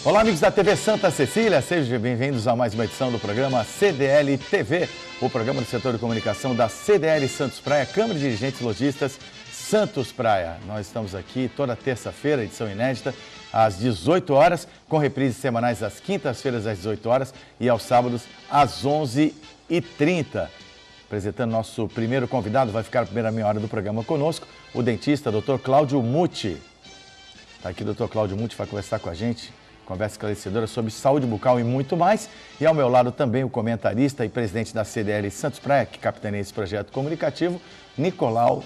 Olá, amigos da TV Santa Cecília, sejam bem-vindos a mais uma edição do programa CDL TV, o programa do setor de comunicação da CDL Santos Praia, Câmara de Dirigentes Lojistas Santos Praia. Nós estamos aqui toda terça-feira, edição inédita, às 18 horas, com reprises semanais às quintas-feiras às 18 horas e aos sábados às 11h30. Apresentando nosso primeiro convidado, vai ficar a primeira meia hora do programa conosco, o dentista Dr. Cláudio Muti. Está aqui o Dr. Cláudio Muti, vai conversar com a gente. Conversa esclarecedora sobre saúde bucal e muito mais. E ao meu lado também o comentarista e presidente da CDL Santos Praia, que capitaneia esse projeto comunicativo, Nicolau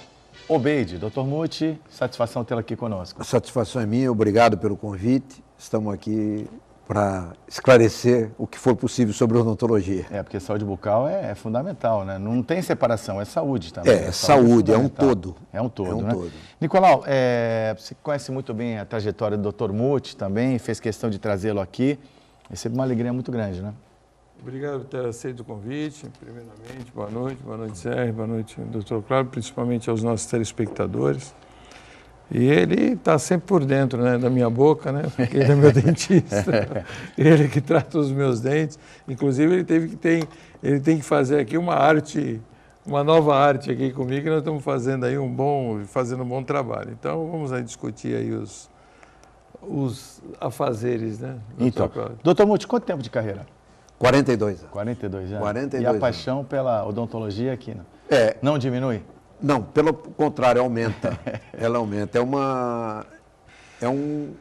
Obeide. Dr. Muti, satisfação tê-lo aqui conosco. A satisfação é minha, obrigado pelo convite. Estamos aqui para esclarecer o que for possível sobre odontologia. Porque saúde bucal é fundamental, né? Não tem separação, é saúde também. É saúde, é um todo. É um todo, né? Todo. Nicolau, você conhece muito bem a trajetória do Dr. Muti também, fez questão de trazê-lo aqui. É sempre uma alegria muito grande, né? Obrigado por ter aceito o convite, primeiramente. Boa noite, Sérgio, boa noite, Dr. Cláudio, principalmente aos nossos telespectadores. E ele está sempre por dentro, né, da minha boca, né, porque ele é meu dentista, ele que trata os meus dentes. Inclusive, ele tem que fazer aqui uma nova arte aqui comigo, que nós estamos fazendo aí um bom trabalho. Então, vamos aí discutir aí os afazeres, né? Então, doutor Muti, quanto tempo de carreira? 42 anos. 42 anos. 42 e a paixão pela odontologia aqui, não? Não diminui? Não, pelo contrário, aumenta. Ela aumenta. É um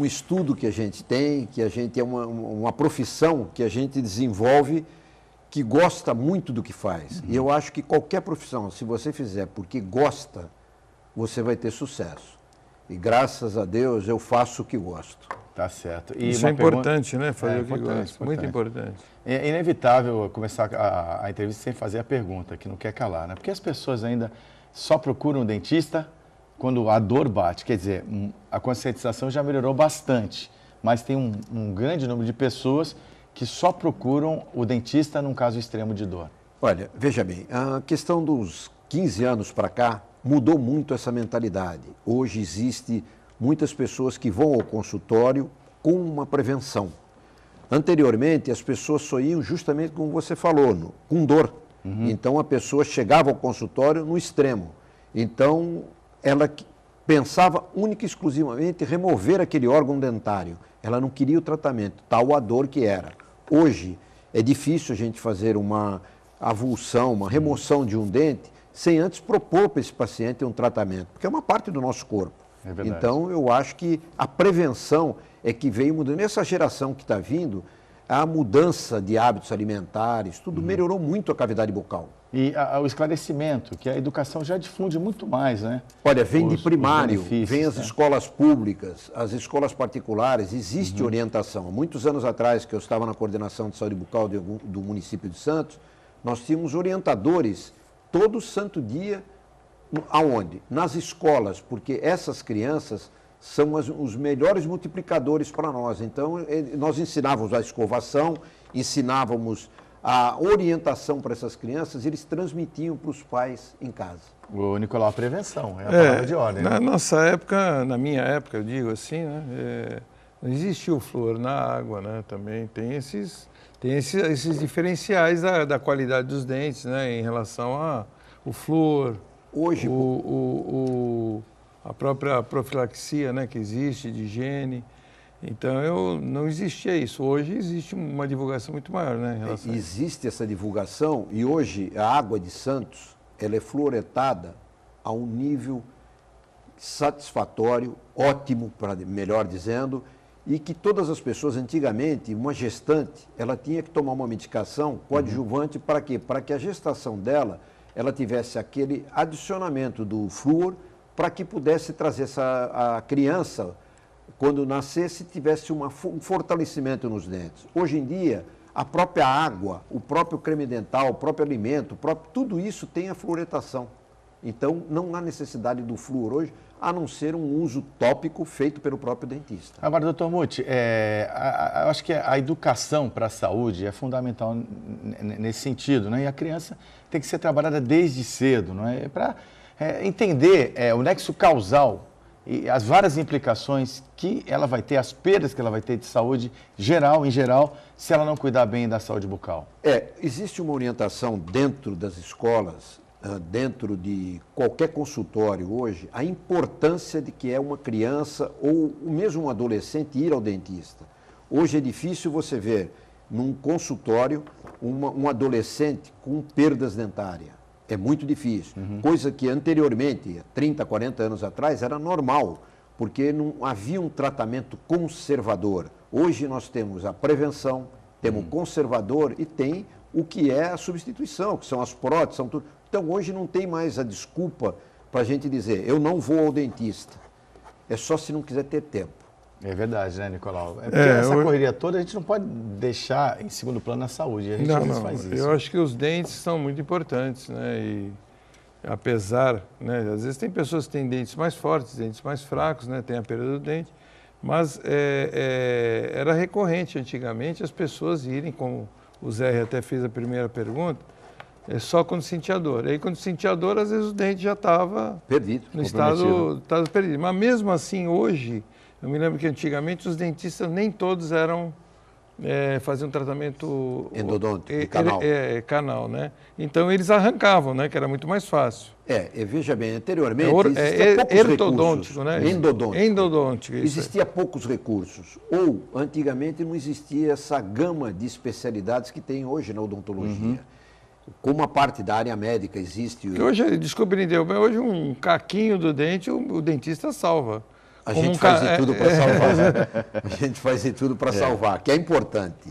estudo que a gente tem, que a gente é uma profissão que a gente desenvolve, que gosta muito do que faz. Uhum. E eu acho que qualquer profissão, se você fizer porque gosta, você vai ter sucesso. E graças a Deus eu faço o que gosto. Tá certo. E isso é importante, né? Fazer o que gosta. Muito importante. É inevitável começar a entrevista sem fazer a pergunta, que não quer calar, né? Porque as pessoas ainda só procuram um dentista quando a dor bate. Quer dizer, a conscientização já melhorou bastante, mas tem um grande número de pessoas que só procuram o dentista num caso extremo de dor. Olha, veja bem, a questão dos 15 anos para cá mudou muito essa mentalidade. Hoje existe muitas pessoas que vão ao consultório com uma prevenção. Anteriormente, as pessoas só iam justamente como você falou, com dor. Uhum. Então, a pessoa chegava ao consultório no extremo. Então, ela pensava única e exclusivamente em remover aquele órgão dentário. Ela não queria o tratamento, tal a dor que era. Hoje, é difícil a gente fazer uma avulsão, uma remoção de um dente, sem antes propor para esse paciente um tratamento, porque é uma parte do nosso corpo. Então, eu acho que a prevenção é que veio mudando. Nessa geração que está vindo, a mudança de hábitos alimentares, tudo melhorou muito a cavidade bucal. E o esclarecimento, que a educação já difunde muito mais, né? Olha, vem de primário, vem as escolas públicas, as escolas particulares, existe orientação. Há muitos anos atrás, que eu estava na coordenação de saúde bucal do município de Santos, nós tínhamos orientadores todo santo dia. Aonde? Nas escolas, porque essas crianças são os melhores multiplicadores para nós. Então, nós ensinávamos a escovação, ensinávamos a orientação para essas crianças, e eles transmitiam para os pais em casa. O Nicolau, a prevenção é a palavra de ordem. Na nossa época, na minha época, eu digo assim, né, não existia o flúor na água, né, também tem esses diferenciais da qualidade dos dentes, né, em relação ao flúor. Hoje, a própria profilaxia, né, que existe, de higiene. Então, não existia isso. Hoje existe uma divulgação muito maior, né, em relação a isso. Existe essa divulgação e hoje a água de Santos, ela é fluoretada a um nível satisfatório, ótimo, melhor dizendo, e que todas as pessoas, antigamente, uma gestante, ela tinha que tomar uma medicação coadjuvante para quê? Para que a gestação dela ela tivesse aquele adicionamento do flúor para que pudesse trazer a criança, quando nascesse, tivesse um fortalecimento nos dentes. Hoje em dia, a própria água, o próprio creme dental, o próprio alimento, tudo isso tem a fluoretação. Então, não há necessidade do flúor hoje, a não ser um uso tópico feito pelo próprio dentista. Agora, doutor Muti, eu acho que a educação para a saúde é fundamental nesse sentido, né? E a criança tem que ser trabalhada desde cedo, não é? Para entender o nexo causal e as várias implicações que ela vai ter, as perdas que ela vai ter de saúde em geral, se ela não cuidar bem da saúde bucal? Existe uma orientação dentro das escolas, dentro de qualquer consultório hoje, a importância de que é uma criança ou mesmo um adolescente ir ao dentista. Hoje é difícil você ver num consultório um adolescente com perdas dentárias. É muito difícil. Coisa que anteriormente, 30, 40 anos atrás, era normal, porque não havia um tratamento conservador. Hoje nós temos a prevenção, temos o conservador e tem o que é a substituição, que são as próteses, são tudo. Então hoje não tem mais a desculpa para a gente dizer, eu não vou ao dentista. É só se não quiser ter tempo. É verdade, né, Nicolau? Porque essa correria toda a gente não pode deixar em segundo plano a saúde. A gente não faz isso. Eu acho que os dentes são muito importantes, né? E apesar, né, às vezes tem pessoas que têm dentes mais fortes, dentes mais fracos, né? Tem a perda do dente, mas era recorrente antigamente as pessoas irem, como o Zé até fez a primeira pergunta, só quando sentia dor. Aí quando sentia dor, às vezes o dente já estava perdido, no estado perdido. Mas mesmo assim, hoje, eu me lembro que antigamente os dentistas nem todos faziam tratamento endodôntico, de canal. Canal, né? Então eles arrancavam, né? Que era muito mais fácil. Veja bem, anteriormente existia poucos ortodôntico, recursos. Né? Endodôntico. Existia poucos recursos. Ou, antigamente, não existia essa gama de especialidades que tem hoje na odontologia. Como a parte da área médica existe... Hoje, desculpe me interromper, hoje um caquinho do dente, o dentista salva. A gente faz de tudo para salvar. A gente faz de tudo para salvar, que é importante.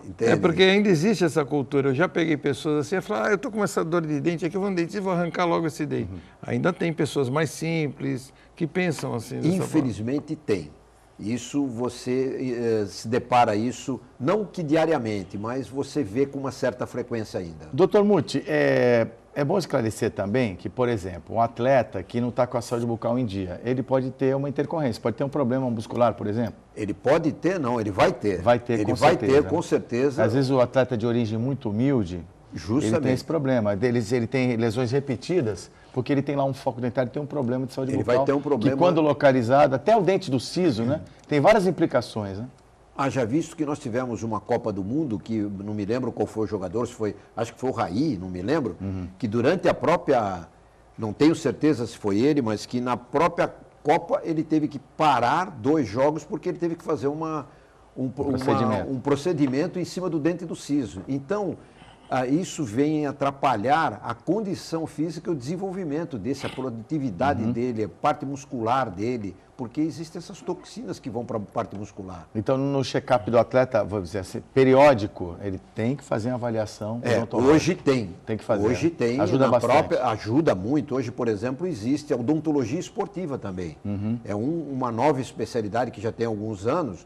Entende? Porque ainda existe essa cultura. Eu já peguei pessoas assim, eu falo, eu estou com essa dor de dente aqui, eu vou no dentista e vou arrancar logo esse dente. Ainda tem pessoas mais simples que pensam assim. Infelizmente tem. Isso você se depara isso, não que diariamente, mas você vê com uma certa frequência ainda. Doutor Muti, é bom esclarecer também que, por exemplo, um atleta que não está com a saúde bucal em dia, ele pode ter uma intercorrência, pode ter um problema muscular, por exemplo? Ele pode ter, não, ele vai ter. Vai ter, ele vai ter, com certeza. Às vezes o atleta de origem muito humilde, ele tem esse problema. Ele tem lesões repetidas, porque ele tem lá um foco dentário, tem um problema de saúde bucal. Ele vai ter um problema. Que quando localizado, até o dente do siso, né? Tem várias implicações, né? Haja visto que nós tivemos uma Copa do Mundo, que não me lembro qual foi o jogador, acho que foi o Raí, não me lembro, que durante a própria, não tenho certeza se foi ele, mas que na própria Copa ele teve que parar 2 jogos porque ele teve que fazer um procedimento em cima do dente do siso. Então, isso vem atrapalhar a condição física e o desenvolvimento desse, a produtividade dele, a parte muscular dele, porque existem essas toxinas que vão para a parte muscular. Então, no check-up do atleta, vamos dizer assim, periódico, ele tem que fazer uma avaliação odontológica. Hoje tem. Tem que fazer. Hoje tem. Ajuda bastante. Ajuda muito. Hoje, por exemplo, existe a odontologia esportiva também. É uma nova especialidade que já tem alguns anos,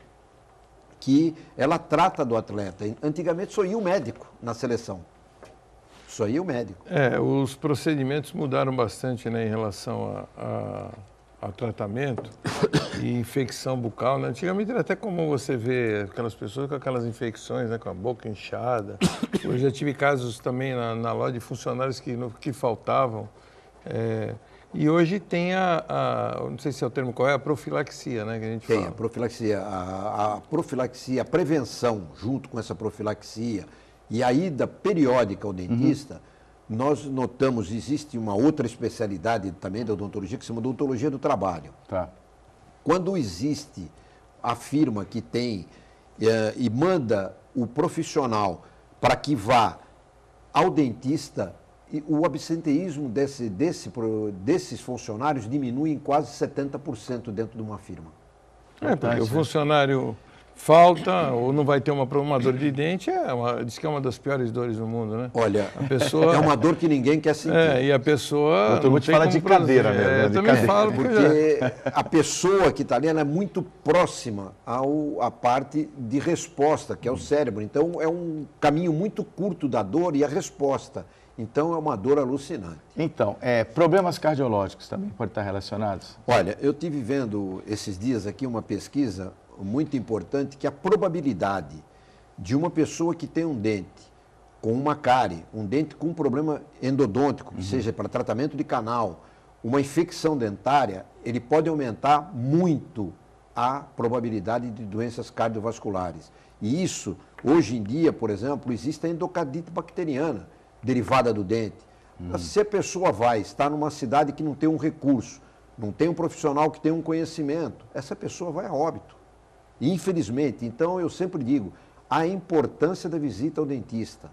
que ela trata do atleta. Antigamente só ia o médico na seleção. Só ia o médico. Os procedimentos mudaram bastante, né, em relação ao tratamento e infecção bucal, né? Antigamente era até comum você ver aquelas pessoas com aquelas infecções, né, com a boca inchada. Eu já tive casos também na loja de funcionários que faltavam. E hoje tem não sei se é o termo qual é, a profilaxia, né, que a gente fala. Tem a profilaxia, a profilaxia, a prevenção junto com essa profilaxia e a ida periódica ao dentista, nós notamos, existe uma outra especialidade também da odontologia que se chama odontologia do trabalho. Tá. Quando existe a firma que tem e manda o profissional para que vá ao dentista, o absenteísmo desses funcionários diminui em quase 70% dentro de uma firma. Porque o funcionário falta ou não vai ter uma dor de dente, diz que é uma das piores dores do mundo, né? Olha, é uma dor que ninguém quer sentir. E a pessoa... Doutor Muti fala de cadeira mesmo. Eu também falo. Porque a pessoa que está ali, ela é muito próxima à parte de resposta, que é o cérebro. Então, é um caminho muito curto da dor e a resposta. Então, é uma dor alucinante. Então, problemas cardiológicos também podem estar relacionados? Olha, eu estive vendo esses dias aqui uma pesquisa muito importante, que a probabilidade de uma pessoa que tem um dente com uma cárie, um dente com um problema endodôntico, que seja para tratamento de canal, uma infecção dentária, ele pode aumentar muito a probabilidade de doenças cardiovasculares. E isso, hoje em dia, por exemplo, existe a endocardite bacteriana, derivada do dente. Se a pessoa está numa cidade que não tem um recurso, não tem um profissional que tem um conhecimento, essa pessoa vai a óbito. E, infelizmente, então eu sempre digo, a importância da visita ao dentista.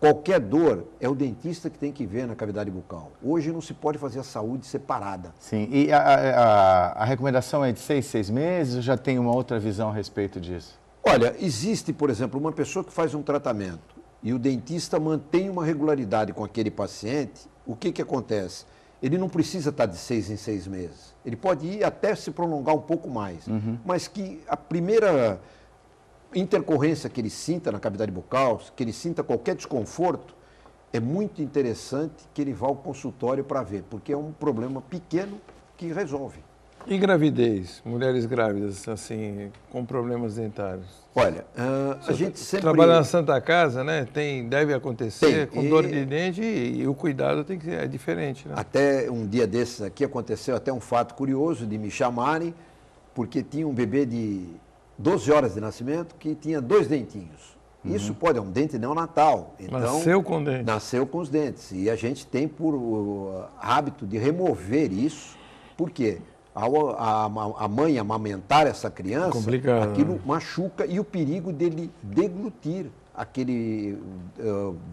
Qualquer dor, é o dentista que tem que ver na cavidade bucal. Hoje não se pode fazer a saúde separada. Sim, e a recomendação é de 6 meses ou já tem uma outra visão a respeito disso? Olha, existe, por exemplo, uma pessoa que faz um tratamento e o dentista mantém uma regularidade com aquele paciente, o que acontece? Ele não precisa estar de 6 em 6 meses. Ele pode ir até se prolongar um pouco mais, mas que a primeira intercorrência que ele sinta na cavidade bucal, que ele sinta qualquer desconforto, é muito interessante que ele vá ao consultório para ver, porque é um problema pequeno que resolve. E gravidez? Mulheres grávidas, assim, com problemas dentários? Olha, a gente sempre... Trabalha na Santa Casa, né? Deve acontecer Tem, com dor de dente e o cuidado tem que ser diferente, né? Até um dia desses aqui aconteceu até um fato curioso de me chamarem, porque tinha um bebê de 12 horas de nascimento que tinha 2 dentinhos. Isso pode, é um dente neonatal. Então, nasceu com dente. Nasceu com os dentes. E a gente tem por hábito de remover isso. Por quê? A mãe amamentar essa criança, complicado, aquilo né? machuca e o perigo dele deglutir aquele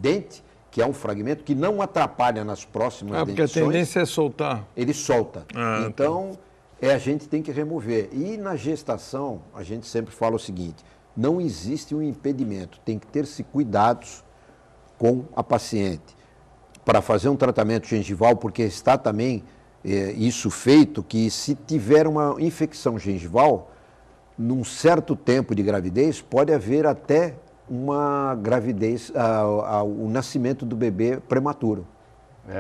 dente, que é um fragmento que não atrapalha nas próximas porque dentições. a tendência é soltar. Ele solta. Então, tá. a gente tem que remover. E na gestação, a gente sempre fala o seguinte, não existe um impedimento, tem que ter-se cuidados com a paciente. Para fazer um tratamento gengival, porque está também isso feito, que se tiver uma infecção gengival, num certo tempo de gravidez, pode haver até uma gravidez, o nascimento do bebê prematuro.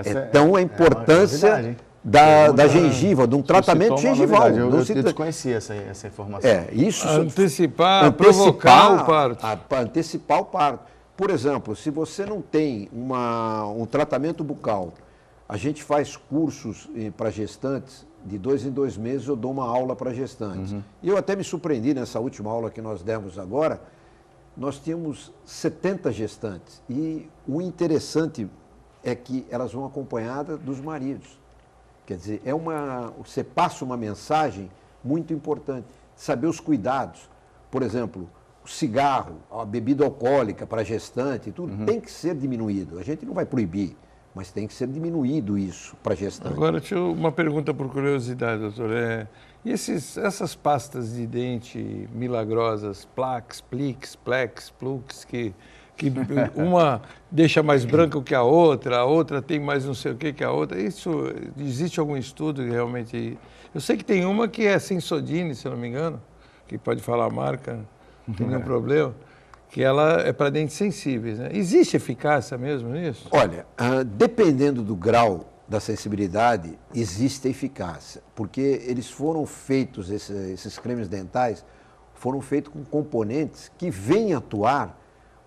Então, a importância da gengiva, de um tratamento gengival. Eu desconhecia essa informação. Isso antecipar, provocar o parto. Antecipar o parto. Por exemplo, se você não tem um tratamento bucal, a gente faz cursos para gestantes, de 2 em 2 meses eu dou uma aula para gestantes. E eu até me surpreendi nessa última aula que nós demos agora, nós tínhamos 70 gestantes. E o interessante é que elas vão acompanhadas dos maridos. Quer dizer, você passa uma mensagem muito importante, saber os cuidados. Por exemplo, o cigarro, a bebida alcoólica para gestante, tudo tem que ser diminuído. A gente não vai proibir, mas tem que ser diminuído isso para gestante. Agora, uma pergunta por curiosidade, doutor. E essas pastas de dente milagrosas, Plax, Plix, Plex, Plux, que uma deixa mais branca que a outra tem mais não sei o que a outra. Existe algum estudo que realmente... Eu sei que tem uma que é Sensodyne, se eu não me engano, que pode falar a marca, não tem nenhum problema, que ela é para dentes sensíveis, né? Existe eficácia mesmo nisso? Olha, dependendo do grau da sensibilidade, existe eficácia, porque eles foram feitos, esses cremes dentais, foram feitos com componentes que vêm atuar,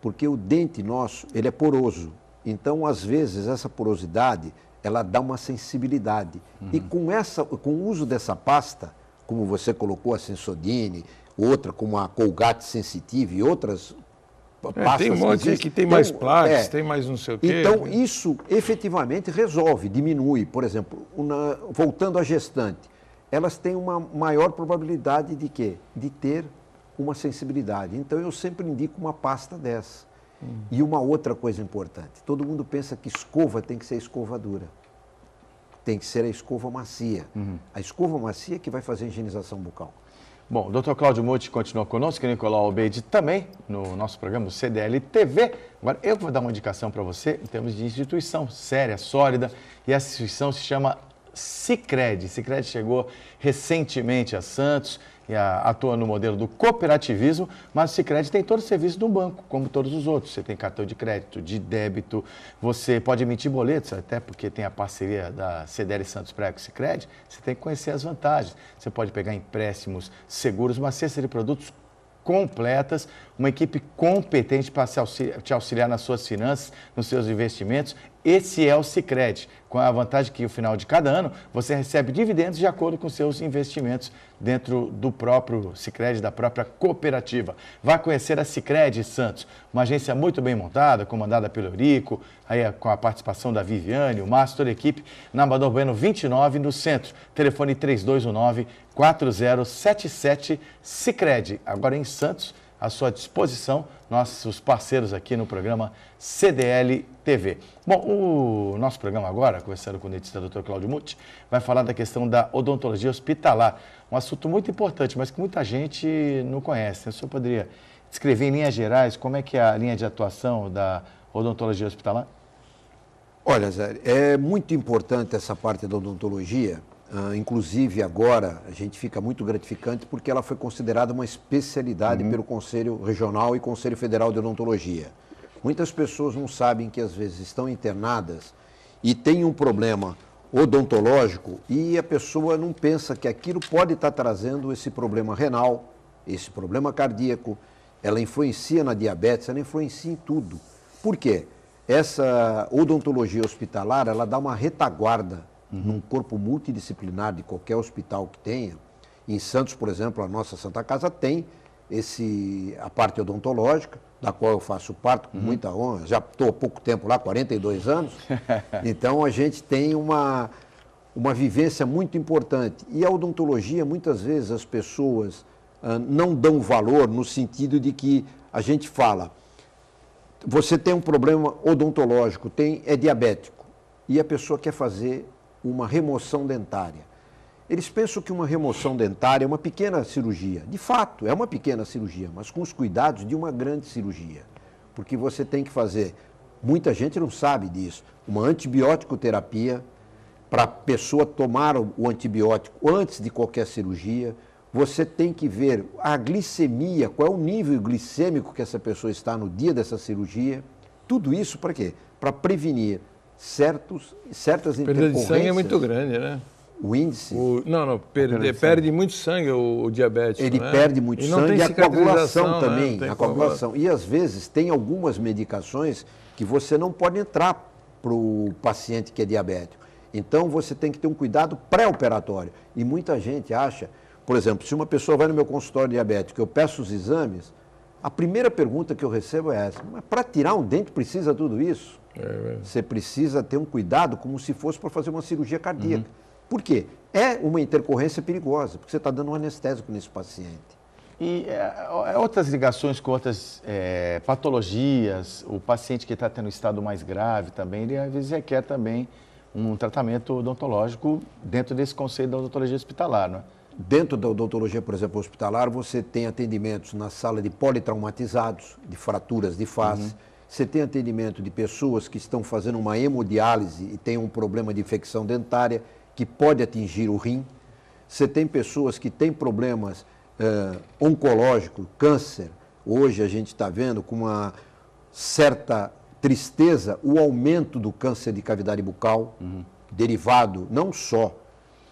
porque o dente nosso, ele é poroso. Então, às vezes, essa porosidade, ela dá uma sensibilidade. E com o uso dessa pasta, como você colocou a Sensodyne, outra como a Colgate Sensitive e outras pastas. Tem um monte que tem mais Plax, tem mais não sei o quê. Então, isso efetivamente resolve, diminui. Por exemplo, voltando à gestante, elas têm uma maior probabilidade de quê? De ter uma sensibilidade. Então, eu sempre indico uma pasta dessa. E uma outra coisa importante, todo mundo pensa que escova tem que ser escova dura. Tem que ser a escova macia. A escova macia que vai fazer a higienização bucal. Bom, o Dr. Cláudio Muti continua conosco, e Nicolau Albeide também, no nosso programa, o CDL TV. Agora, eu vou dar uma indicação para você em termos de instituição séria, sólida, e essa instituição se chama Sicredi. Sicredi chegou recentemente a Santos e atua no modelo do cooperativismo, mas o Sicredi tem todo o serviço de um banco, como todos os outros. Você tem cartão de crédito, de débito, você pode emitir boletos, até porque tem a parceria da CDL Santos Praia com o Sicredi, você tem que conhecer as vantagens. Você pode pegar empréstimos seguros, uma cesta de produtos completas, uma equipe competente para te auxiliar nas suas finanças, nos seus investimentos. Esse é o Sicredi, com a vantagem que, no final de cada ano, você recebe dividendos de acordo com seus investimentos dentro do próprio Sicredi, da própria cooperativa. Vá conhecer a Sicredi Santos, uma agência muito bem montada, comandada pelo Eurico, aí com a participação da Viviane, o Márcio, toda a equipe, na Amador Bueno 29, no centro. Telefone 3219-4077, Sicredi. Agora em Santos, à sua disposição, nossos parceiros aqui no programa CDL TV. Bom, o nosso programa agora, conversando com o dentista Dr. Cláudio Mutti, vai falar da questão da odontologia hospitalar, um assunto muito importante, mas que muita gente não conhece. O senhor poderia descrever em linhas gerais como é que é a linha de atuação da odontologia hospitalar? Olha, Zé, é muito importante essa parte da odontologia. Inclusive agora a gente fica muito gratificante porque ela foi considerada uma especialidade pelo Conselho Regional e Conselho Federal de Odontologia. Muitas pessoas não sabem que às vezes estão internadas e têm um problema odontológico e a pessoa não pensa que aquilo pode estar trazendo esse problema renal, esse problema cardíaco, ela influencia na diabetes, ela influencia em tudo. Por quê? Essa odontologia hospitalar, ela dá uma retaguarda num corpo multidisciplinar de qualquer hospital que tenha. Em Santos, por exemplo, a nossa Santa Casa tem a parte odontológica, da qual eu faço parte com muita honra. Já estou há pouco tempo lá, 42 anos. Então, a gente tem uma vivência muito importante. E a odontologia, muitas vezes, as pessoas não dão valor no sentido de que a gente fala, você tem um problema odontológico, é diabético, e a pessoa quer fazer uma remoção dentária. Eles pensam que uma remoção dentária é uma pequena cirurgia. De fato, é uma pequena cirurgia, mas com os cuidados de uma grande cirurgia. Porque você tem que fazer, muita gente não sabe disso, uma antibiótico terapia para a pessoa tomar o antibiótico antes de qualquer cirurgia. Você tem que ver a glicemia, qual é o nível glicêmico que essa pessoa está no dia dessa cirurgia. Tudo isso para quê? Para prevenir certas intercorrências. Perda de sangue é muito grande, né? O índice... Perde muito sangue o diabético, Ele né? perde muito sangue e a coagulação também. Né? A coagulação. E às vezes tem algumas medicações que você não pode entrar para o paciente que é diabético. Então você tem que ter um cuidado pré-operatório. E muita gente acha, por exemplo, se uma pessoa vai no meu consultório diabético, eu peço os exames, a primeira pergunta que eu recebo é essa: mas para tirar um dente precisa tudo isso? Você precisa ter um cuidado como se fosse para fazer uma cirurgia cardíaca. Por quê? É uma intercorrência perigosa, porque você está dando um anestésico nesse paciente. E outras ligações com outras patologias, o paciente que está tendo um estado mais grave também, ele às vezes requer também um tratamento odontológico dentro desse conceito da odontologia hospitalar, não é? Dentro da odontologia, por exemplo, hospitalar, você tem atendimentos na sala de politraumatizados, de fraturas de face. Você tem atendimento de pessoas que estão fazendo uma hemodiálise e têm um problema de infecção dentária que pode atingir o rim. Você tem pessoas que têm problemas oncológicos, câncer. Hoje a gente está vendo com uma certa tristeza o aumento do câncer de cavidade bucal, derivado não só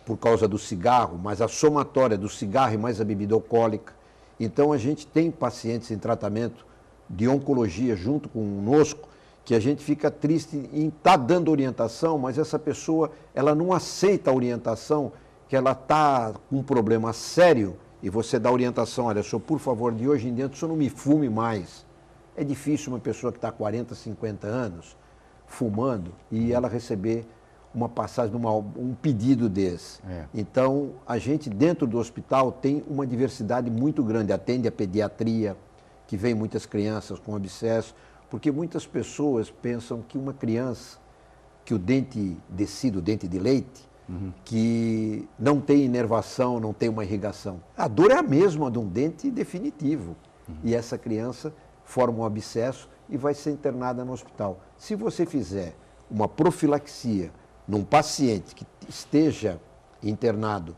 por causa do cigarro, mas a somatória do cigarro e mais a bebida alcoólica. Então a gente tem pacientes em tratamento de oncologia junto conosco, que a gente fica triste em estar dando orientação, mas essa pessoa ela não aceita a orientação, que ela está com um problema sério, e você dá orientação, olha, senhor, por favor, de hoje em diante, o senhor não me fume mais. É difícil uma pessoa que está há 40, 50 anos fumando e ela receber uma passagem, um pedido desse. Então, a gente dentro do hospital tem uma diversidade muito grande, atende a pediatria, que vem muitas crianças com abscesso, porque muitas pessoas pensam que uma criança, que o dente descido, o dente de leite, que não tem inervação, não tem uma irrigação. A dor é a mesma de um dente definitivo. E essa criança forma um abscesso e vai ser internada no hospital. Se você fizer uma profilaxia num paciente que esteja internado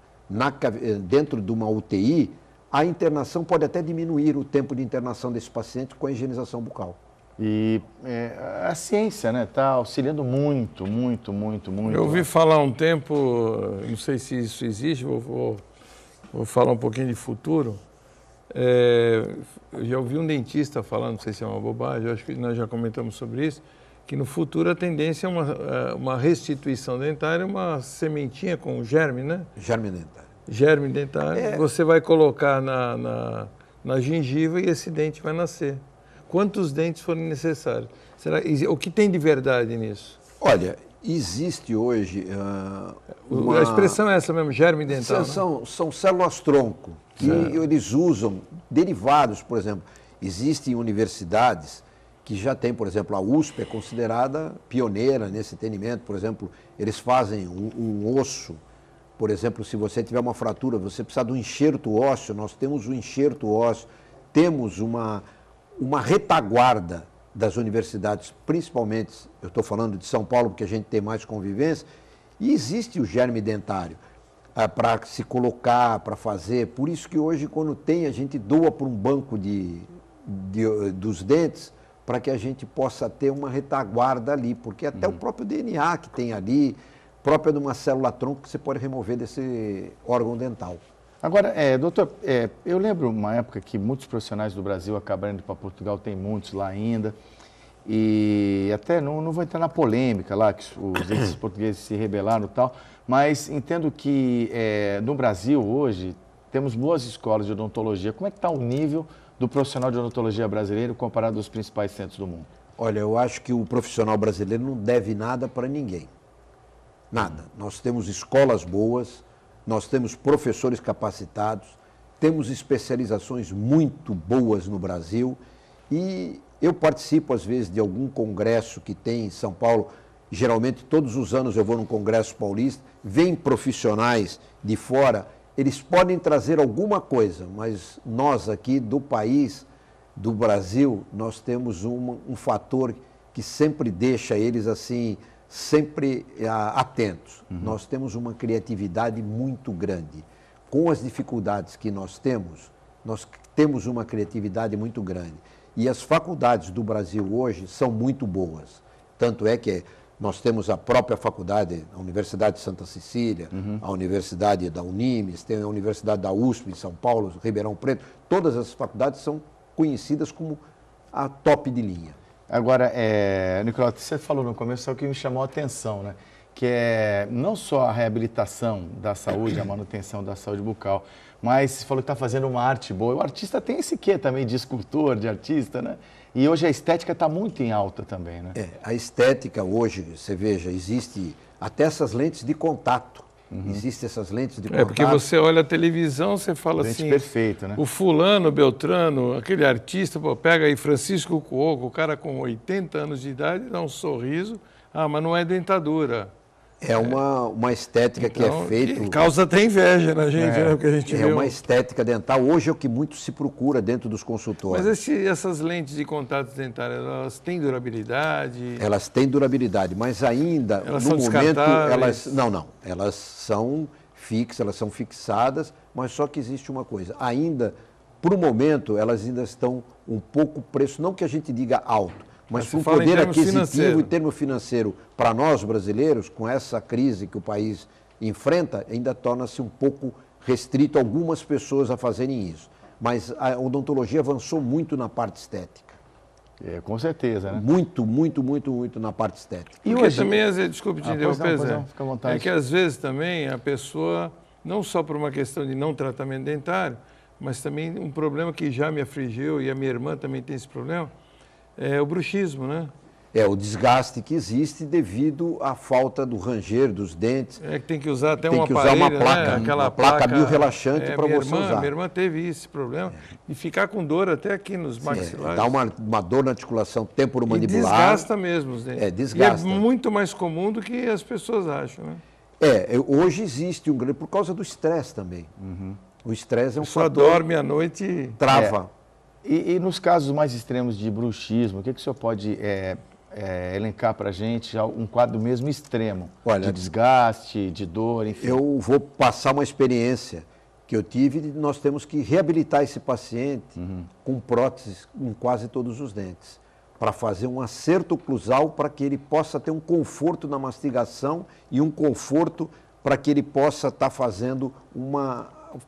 dentro de uma UTI, a internação pode até diminuir o tempo de internação desse paciente com a higienização bucal. E a ciência, né, está auxiliando muito. Eu ouvi falar um tempo, não sei se isso existe, vou falar um pouquinho de futuro. Eu já ouvi um dentista falando, não sei se é uma bobagem, eu acho que nós já comentamos sobre isso, que no futuro a tendência é uma restituição dentária, uma sementinha com germe, né? Germe dentário. Germe dentário, você vai colocar na gengiva e esse dente vai nascer. Quantos dentes forem necessários? O que tem de verdade nisso? Olha, existe hoje A expressão é essa mesmo, germe dental. São células-tronco, que eles usam derivados, por exemplo. Existem universidades que já tem, por exemplo, a USP é considerada pioneira nesse entendimento. Por exemplo, eles fazem um osso. Por exemplo, se você tiver uma fratura, você precisa de um enxerto ósseo, nós temos um enxerto ósseo, temos uma retaguarda das universidades, principalmente, eu estou falando de São Paulo, porque a gente tem mais convivência, e existe o germe dentário para se colocar, para fazer. Por isso que hoje, quando tem, a gente doa para um banco dos dentes, para que a gente possa ter uma retaguarda ali, porque até o próprio DNA que tem ali, própria de uma célula-tronco que você pode remover desse órgão dental. Agora, doutor, eu lembro uma época que muitos profissionais do Brasil acabaram indo para Portugal, tem muitos lá ainda, e até não vou entrar na polêmica lá, que os dentistas portugueses se rebelaram e tal, mas entendo que no Brasil hoje temos boas escolas de odontologia. Como é que está o nível do profissional de odontologia brasileiro comparado aos principais centros do mundo? Olha, eu acho que o profissional brasileiro não deve nada para ninguém. Nada. Nós temos escolas boas, nós temos professores capacitados, temos especializações muito boas no Brasil e eu participo, às vezes, de algum congresso que tem em São Paulo. Geralmente, todos os anos eu vou num congresso paulista, vêm profissionais de fora, eles podem trazer alguma coisa, mas nós aqui do país, do Brasil, nós temos um fator que sempre deixa eles assim, sempre atentos. Nós temos uma criatividade muito grande. Com as dificuldades que nós temos uma criatividade muito grande. E as faculdades do Brasil hoje são muito boas. Tanto é que nós temos a própria faculdade, a Universidade de Santa Cecília, a Universidade da Unimes, tem a Universidade da USP em São Paulo, Ribeirão Preto. Todas as faculdades são conhecidas como a top de linha. Agora, Nicolau, você falou no começo, só que me chamou a atenção, né? Que é não só a reabilitação da saúde, a manutenção da saúde bucal, mas você falou que está fazendo uma arte boa. O artista tem esse quê também de escultor, de artista, né? E hoje a estética está muito em alta também, né? A estética hoje, você veja, existe até essas lentes de contato. Existem essas lentes de contato. Porque você olha a televisão, você fala assim... perfeito, né? O fulano, Beltrano, aquele artista, pega aí Francisco Cuoco, o cara com 80 anos de idade, dá um sorriso, mas não é dentadura. É uma estética então, que é feita... Causa até inveja na gente, né? Porque a gente vê uma estética dental. Hoje é o que muito se procura dentro dos consultórios. Mas essas lentes de contato dentário, elas têm durabilidade? Elas têm durabilidade, mas ainda, elas no são momento, elas são fixas, elas são fixadas, mas só que existe uma coisa. Ainda, por um momento, elas ainda estão um pouco preço, não que a gente diga alto, mas com poder aquisitivo e termo financeiro para nós brasileiros, com essa crise que o país enfrenta, ainda torna-se um pouco restrito algumas pessoas a fazerem isso. Mas a odontologia avançou muito na parte estética. Com certeza, né? Muito na parte estética. E hoje também, às vezes, desculpe te interromper, Zé, fica à vontade. É que às vezes também a pessoa, não só por uma questão de não tratamento dentário, mas também um problema que já me afligiu, e a minha irmã também tem esse problema, é o bruxismo, né? O desgaste que existe devido à falta do ranger dos dentes. Que tem que usar até tem um que aparelho, usar uma placa, né? Aquela uma placa biorrelaxante para você usar. Minha irmã teve esse problema e ficar com dor até aqui nos maxilares. Dá uma dor na articulação temporomandibular. E desgasta mesmo os dentes. Desgasta. E é muito mais comum do que as pessoas acham, né? Hoje existe um grande... Por causa do estresse também. O estresse é um fator... Só dorme à noite e... Trava. E nos casos mais extremos de bruxismo, o que o senhor pode elencar para a gente, um quadro mesmo extremo, de desgaste, de dor, enfim? Eu vou passar uma experiência que eu tive, nós temos que reabilitar esse paciente com próteses em quase todos os dentes, para fazer um acerto oclusal para que ele possa ter um conforto na mastigação e um conforto para que ele possa estar fazendo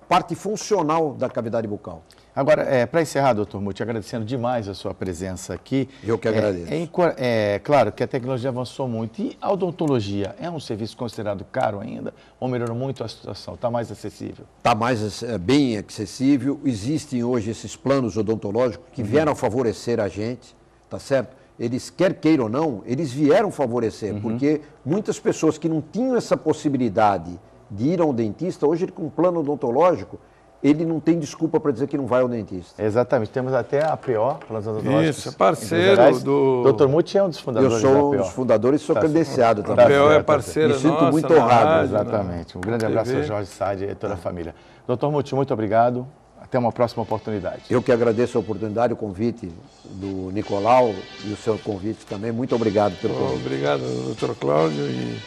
parte funcional da cavidade bucal. Agora, para encerrar, doutor Muti, agradecendo demais a sua presença aqui. Eu que agradeço. É claro que a tecnologia avançou muito. E a odontologia é um serviço considerado caro ainda? Ou melhorou muito a situação? Está mais acessível? Está mais bem acessível. Existem hoje esses planos odontológicos que vieram favorecer a gente, tá certo? Eles, quer queiram ou não, eles vieram favorecer, porque muitas pessoas que não tinham essa possibilidade de ir ao dentista, hoje com um plano odontológico, ele não tem desculpa para dizer que não vai ao dentista. Exatamente. Temos até a APO, Planos Odontológicos. Isso, é parceiro do... Doutor Muti é um dos fundadores da APO. Eu sou um dos fundadores e sou credenciado A também. APO é parceira Me sinto nossa, muito na honrado. rádio, Exatamente. Um grande abraço TV. ao Jorge Sade e toda a família. Doutor Muti, muito obrigado. Até uma próxima oportunidade. Eu que agradeço a oportunidade, o convite do Nicolau e o seu convite também. Muito obrigado pelo convite. Obrigado, doutor Cláudio. E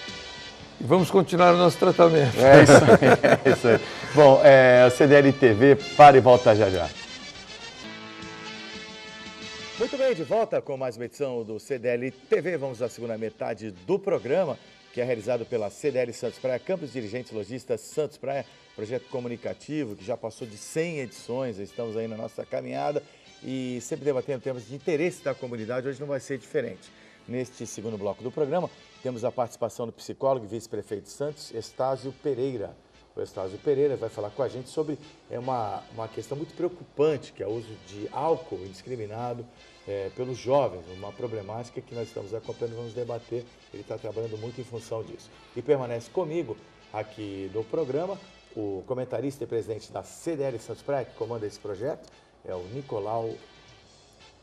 vamos continuar o nosso tratamento. É isso aí. É isso aí. Bom, o CDL TV para e volta já já. Muito bem, de volta com mais uma edição do CDL TV. Vamos à segunda metade do programa, que é realizado pela CDL Santos Praia, Campos Dirigentes Lojistas Santos Praia, projeto comunicativo que já passou de 100 edições, estamos aí na nossa caminhada e sempre debatendo temas de interesse da comunidade, hoje não vai ser diferente. Neste segundo bloco do programa, temos a participação do psicólogo e vice-prefeito de Santos, Estásio Pereira. O Estásio Pereira vai falar com a gente sobre uma questão muito preocupante, que é o uso de álcool indiscriminado pelos jovens, uma problemática que nós estamos acompanhando, vamos debater, ele está trabalhando muito em função disso. E permanece comigo aqui no programa o comentarista e presidente da CDL Santos Praia, que comanda esse projeto, é o Nicolau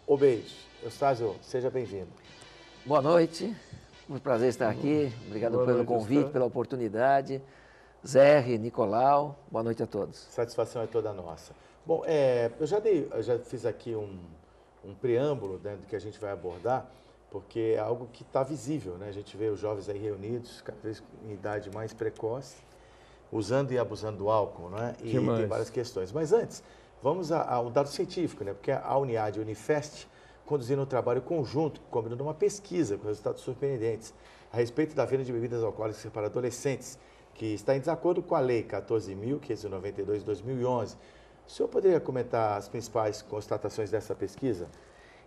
Obeide. Eustácio, seja bem-vindo. Boa noite, muito prazer estar aqui, obrigado pelo noite, convite, Eustácio. pela oportunidade. Zé, Nicolau, boa noite a todos. Satisfação é toda nossa. Bom, eu já fiz aqui um preâmbulo, né, do que a gente vai abordar, porque é algo que está visível, né? A gente vê os jovens aí reunidos, cada vez em idade mais precoce, usando e abusando do álcool, não é? E tem várias questões. Mas antes, vamos a um dado científico, né? Porque a Uniad e a Unifest conduziram um trabalho conjunto, combinando uma pesquisa com resultados surpreendentes a respeito da venda de bebidas alcoólicas para adolescentes, que está em desacordo com a Lei 14.592 de 2011. O senhor poderia comentar as principais constatações dessa pesquisa?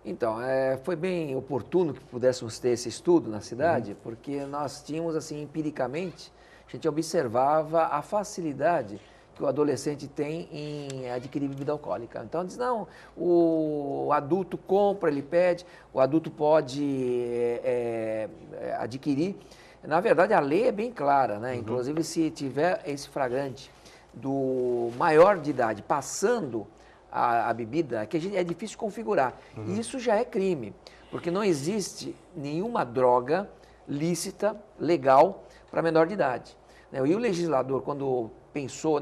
Então, foi bem oportuno que pudéssemos ter esse estudo na cidade, porque nós tínhamos, assim, empiricamente, a gente observava a facilidade que o adolescente tem em adquirir bebida alcoólica. Então, diz, não, o adulto compra, ele pede, o adulto pode adquirir. Na verdade, a lei é bem clara, né? Inclusive, se tiver esse flagrante do maior de idade passando a bebida, que é difícil configurar. Isso já é crime, porque não existe nenhuma droga lícita, legal, para menor de idade. E o legislador, quando pensou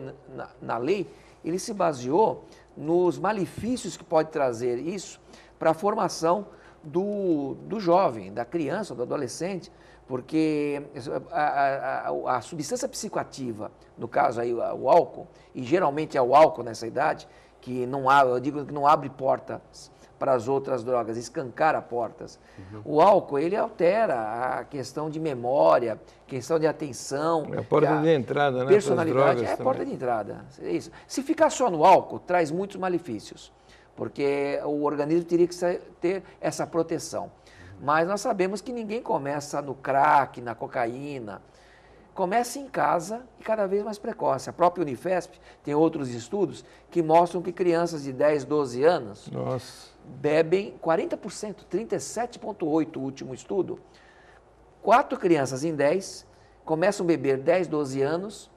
na lei, ele se baseou nos malefícios que pode trazer isso para a formação do jovem, da criança, do adolescente, porque a substância psicoativa, no caso aí o álcool, e geralmente é o álcool nessa idade, que não eu digo que não abre portas para as outras drogas, escancara portas. O álcool, ele altera a questão de memória, questão de atenção. É a porta de entrada, né? Personalidade, é a porta de entrada. É isso. Se ficar só no álcool, traz muitos malefícios, porque o organismo teria que ter essa proteção. Mas nós sabemos que ninguém começa no crack, na cocaína. Começa em casa e cada vez mais precoce. A própria Unifesp tem outros estudos que mostram que crianças de 10, 12 anos bebem 40%, 37,8% o último estudo. 4 crianças em 10 começam a beber 10, 12 anos,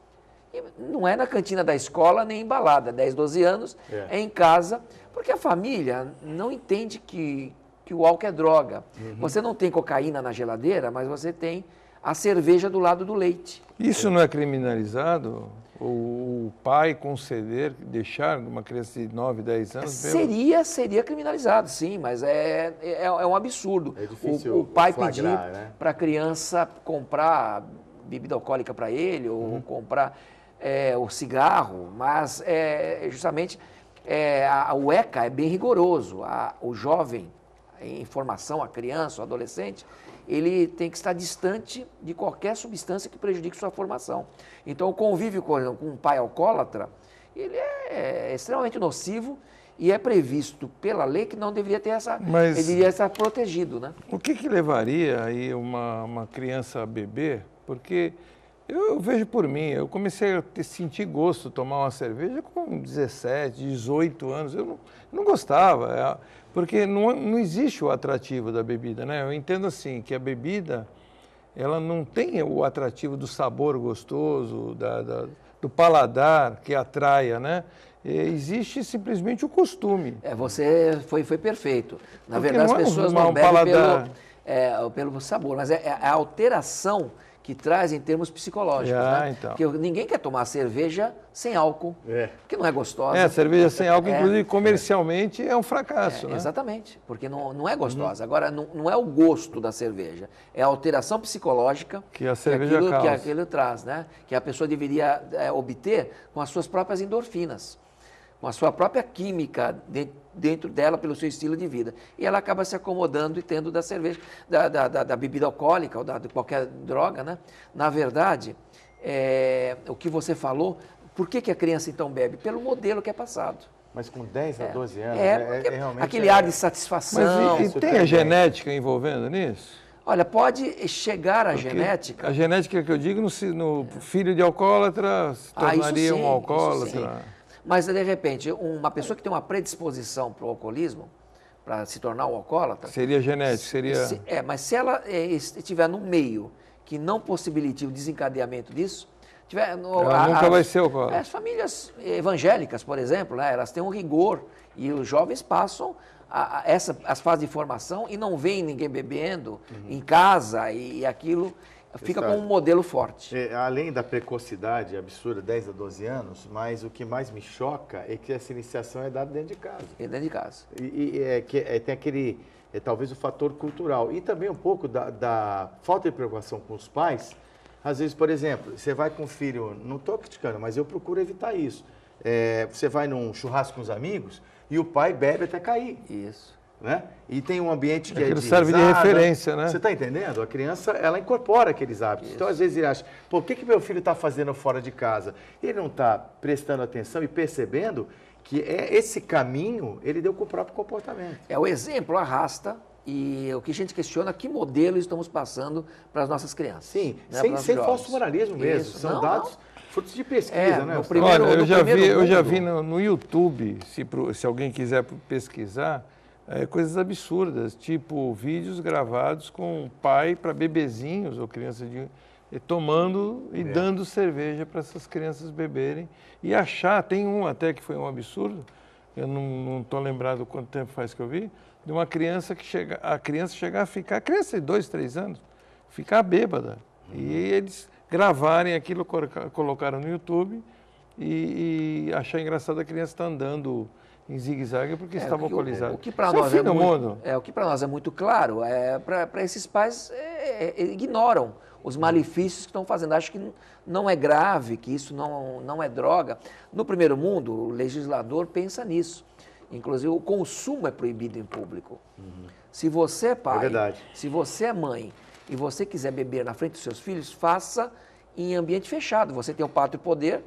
e não é na cantina da escola nem em balada, 10, 12 anos, é em casa, porque a família não entende que o álcool é droga. Você não tem cocaína na geladeira, mas você tem a cerveja do lado do leite. Isso não é criminalizado? O pai conceder, deixar uma criança de 9, 10 anos? Seria criminalizado, sim, mas é um absurdo. É difícil o pai flagrar, pedir, né, para a criança comprar bebida alcoólica para ele, ou comprar o cigarro, mas justamente o ECA é bem rigoroso. O jovem em formação, a criança, o adolescente, ele tem que estar distante de qualquer substância que prejudique sua formação. Então, o convívio com um pai alcoólatra, ele é extremamente nocivo e é previsto pela lei que não deveria ter Mas ele deveria estar protegido, né? o que levaria aí uma criança a beber? Porque eu vejo por mim, eu comecei a sentir gosto de tomar uma cerveja com 17, 18 anos. Eu não gostava, porque não existe o atrativo da bebida, né? Eu entendo assim, que a bebida, ela não tem o atrativo do sabor gostoso, do paladar que atraia, né? Existe simplesmente o costume. Você foi perfeito. Na Porque verdade, não é as pessoas um não bebem paladar. pelo sabor, mas é a alteração que traz em termos psicológicos, né? Então. Porque ninguém quer tomar cerveja sem álcool, porque não é gostosa. Cerveja sem álcool, inclusive comercialmente, é um fracasso, né? Exatamente, porque não é gostosa. Agora, não é o gosto da cerveja, é a alteração psicológica que a cerveja causa. Que aquilo traz, né? Que a pessoa deveria obter com as suas próprias endorfinas, com a sua própria química dentro dela, pelo seu estilo de vida. E ela acaba se acomodando e tendo da cerveja, da bebida alcoólica ou de qualquer droga, né? Na verdade, o que você falou, por que a criança então bebe? Pelo modelo que é passado. Mas com 10 a 12 anos, realmente... Aquele ar de satisfação. Mas e tem a genética envolvendo nisso? Olha, pode chegar a genética... A genética que eu digo, no filho de alcoólatra se tornaria um alcoólatra. Mas, de repente, uma pessoa que tem uma predisposição para o alcoolismo, para se tornar um alcoólatra... Seria genético, seria... mas se ela estiver num meio que não possibilite o desencadeamento disso... ela nunca vai ser alcoólatra. As famílias evangélicas, por exemplo, né, elas têm um rigor e os jovens passam as fases de formação e não veem ninguém bebendo em casa e aquilo... Fica com um modelo forte. Além da precocidade absurda, 10 a 12 anos, mas o que mais me choca é que essa iniciação é dada dentro de casa. Dentro de casa. Tem aquele, talvez o fator cultural e também um pouco da falta de preocupação com os pais. Às vezes, por exemplo, você vai com o filho, não estou criticando, mas eu procuro evitar isso. Você vai num churrasco com os amigos e o pai bebe até cair. Isso. Né? E tem um ambiente que serve de referência, né? Você está entendendo? A criança, ela incorpora aqueles hábitos. Isso. Então, às vezes, ele acha, por que meu filho está fazendo fora de casa? Ele não está prestando atenção e percebendo que esse caminho ele deu com o próprio comportamento. O exemplo arrasta e o que a gente questiona, que modelo estamos passando para as nossas crianças. Sim, né? sem falso moralismo mesmo. Isso. São dados frutos de pesquisa, né? Eu já vi no YouTube, se alguém quiser pesquisar, coisas absurdas, tipo vídeos gravados com o pai para bebezinhos ou crianças tomando e dando cerveja para essas crianças beberem e tem um até que foi um absurdo, eu não estou lembrado quanto tempo faz que eu vi, de uma criança a criança chegar a ficar, a criança de 2, 3 anos, ficar bêbada. E eles gravarem aquilo, colocaram no YouTube e achar engraçado a criança estar andando em zigue-zague porque estava alcoolizado. O que para nós é muito claro, para esses pais ignoram os malefícios que estão fazendo. Acho que não é grave, que isso não é droga. No primeiro mundo, o legislador pensa nisso. Inclusive, o consumo é proibido em público. Se você é pai, se você é mãe e você quiser beber na frente dos seus filhos, faça em ambiente fechado. Você tem o pátrio poder,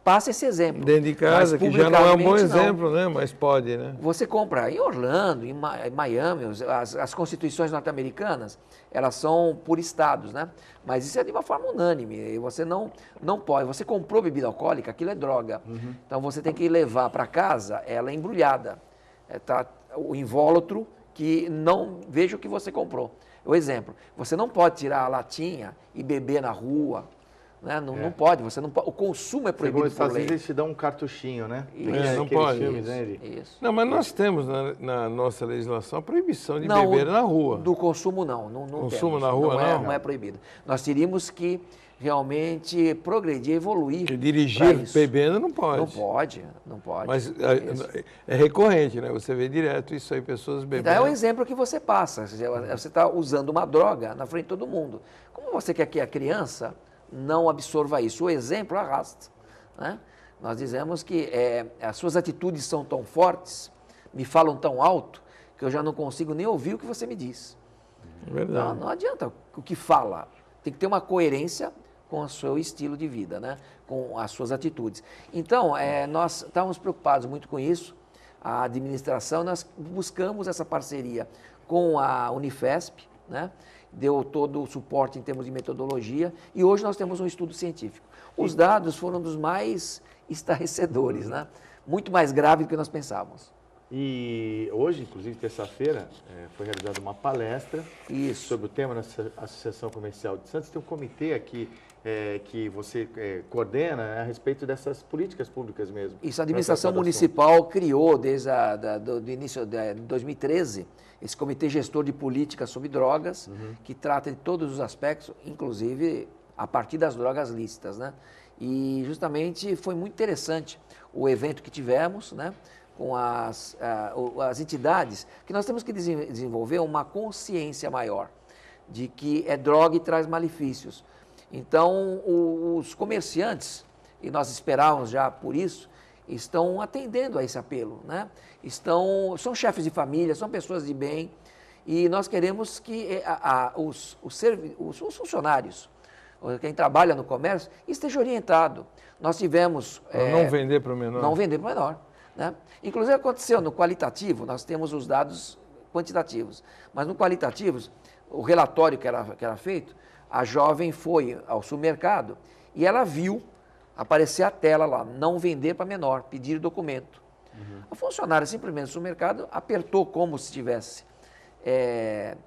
passa esse exemplo. Dentro de casa, que já não é um bom exemplo, né? Mas pode, né? Você compra em Orlando, em Miami, as constituições norte-americanas, elas são por estados, né? Mas isso é de uma forma unânime. E você não pode. Você comprou bebida alcoólica, aquilo é droga. Então você tem que levar para casa ela embrulhada. O invólucro que não veja o que você comprou. O exemplo, você não pode tirar a latinha e beber na rua. Né? Não pode, você não pode. O consumo é proibido por lei. Às vezes eles te dão um cartuchinho, né? Não pode. Isso. Não, mas nós temos na nossa legislação a proibição de beber na rua. Do consumo não consumo temos. Na rua não é proibido. Nós teríamos que realmente progredir, evoluir. Que dirigir bebendo não pode. Não pode. Mas é recorrente, né? Você vê direto isso aí, pessoas bebendo. Então é o exemplo que você passa. Você está usando uma droga na frente de todo mundo. Como você quer que a criança não absorva isso? O exemplo arrasta. Né? Nós dizemos que as suas atitudes são tão fortes, me falam tão alto, que eu já não consigo nem ouvir o que você me diz. Verdade. Não adianta o que fala. Tem que ter uma coerência com o seu estilo de vida, né? Com as suas atitudes. Então, nós estávamos preocupados muito com isso, a administração, nós buscamos essa parceria com a Unifesp, né? Deu todo o suporte em termos de metodologia e hoje nós temos um estudo científico. Os dados foram dos mais estarrecedores, né? Muito mais grave do que nós pensávamos. E hoje, inclusive, terça-feira, foi realizada uma palestra sobre o tema na Associação Comercial de Santos. Tem um comitê aqui que você coordena, né, a respeito dessas políticas públicas mesmo. Isso, a administração municipal criou desde do início de 2013 esse comitê gestor de políticas sobre drogas, que trata de todos os aspectos, inclusive a partir das drogas lícitas, né? E justamente foi muito interessante o evento que tivemos, né? Com as entidades, que nós temos que desenvolver uma consciência maior de que é droga e traz malefícios. Então, os comerciantes, e nós esperávamos já por isso, estão atendendo a esse apelo, né? São chefes de família, são pessoas de bem, e nós queremos que os funcionários, quem trabalha no comércio, esteja orientado. Nós tivemos... não vender para o menor. Não vender para o menor. Né? Inclusive aconteceu no qualitativo, nós temos os dados quantitativos, mas no qualitativo, o relatório que era feito, a jovem foi ao supermercado e ela viu aparecer a tela lá, não vender para menor, pedir documento. A funcionária simplesmente no supermercado apertou como se tivesse,